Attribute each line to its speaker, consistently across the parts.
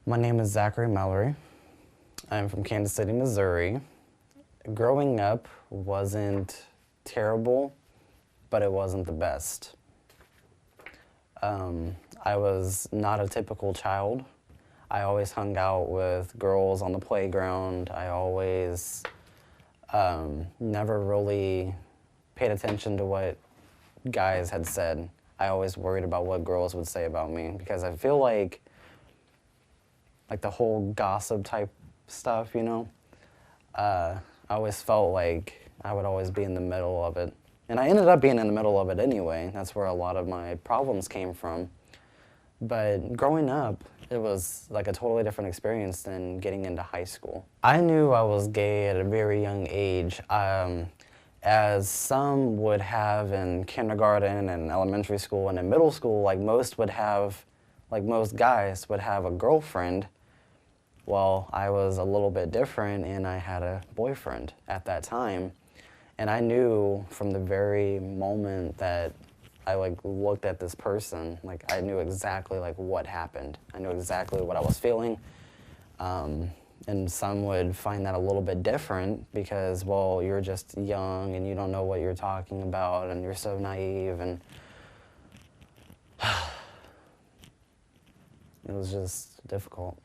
Speaker 1: My name is Zachary Mallory. I'm from Kansas City, Missouri. Growing up wasn't terrible, but it wasn't the best. I was not a typical child. I always hung out with girls on the playground. I always never really paid attention to what guys had said. I always worried about what girls would say about me because I feel like the whole gossip type stuff, I always felt like I would always be in the middle of it. And I ended up being in the middle of it anyway. That's where a lot of my problems came from. But growing up, it was like a totally different experience than getting into high school. I knew I was gay at a very young age, as some would have in kindergarten and elementary school and in middle school, like most guys would have a girlfriend. Well, I was a little bit different and I had a boyfriend at that time. And I knew from the very moment that I looked at this person, I knew exactly what happened. I knew exactly what I was feeling. And some would find that a little bit different because, well, you're just young and you don't know what you're talking about and you're so naive, and it was just difficult.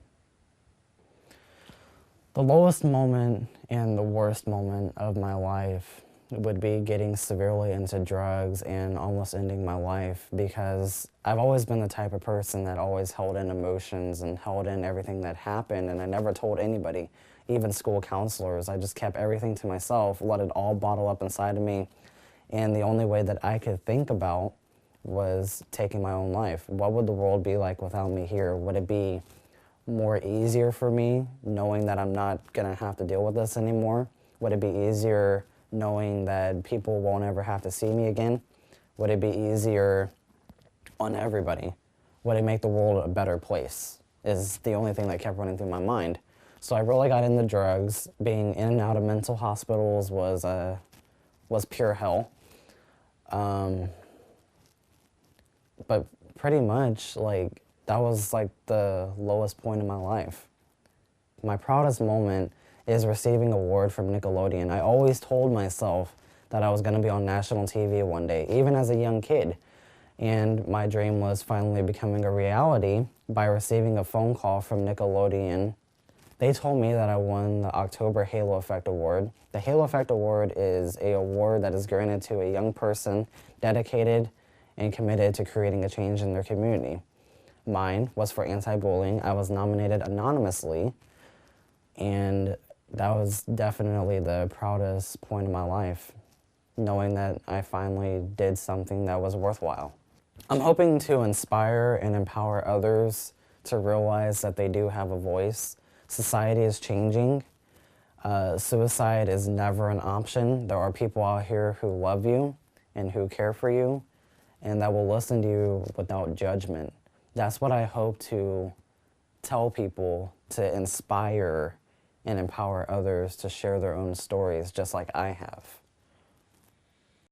Speaker 1: The lowest moment and the worst moment of my life would be getting severely into drugs and almost ending my life, because I've always been the type of person that always held in emotions and held in everything that happened, and I never told anybody, even school counselors. I just kept everything to myself, let it all bottle up inside of me, and the only way that I could think about was taking my own life. What would the world be like without me here? Would it be more easier for me knowing that I'm not gonna have to deal with this anymore? Would it be easier knowing that people won't ever have to see me again? Would it be easier on everybody? Would it make the world a better place? Is the only thing that kept running through my mind. So I really got into drugs. Being in and out of mental hospitals was pure hell. But pretty much that was the lowest point in my life. My proudest moment is receiving an award from Nickelodeon. I always told myself that I was going to be on national TV one day, even as a young kid. And my dream was finally becoming a reality by receiving a phone call from Nickelodeon. They told me that I won the October Halo Effect Award. The Halo Effect Award is an award that is granted to a young person dedicated and committed to creating a change in their community. Mine was for anti-bullying. I was nominated anonymously, and that was definitely the proudest point of my life, knowing that I finally did something that was worthwhile. I'm hoping to inspire and empower others to realize that they do have a voice. Society is changing. Suicide is never an option. There are people out here who love you and who care for you and that will listen to you without judgment. That's what I hope to tell people, to inspire and empower others to share their own stories just like I have.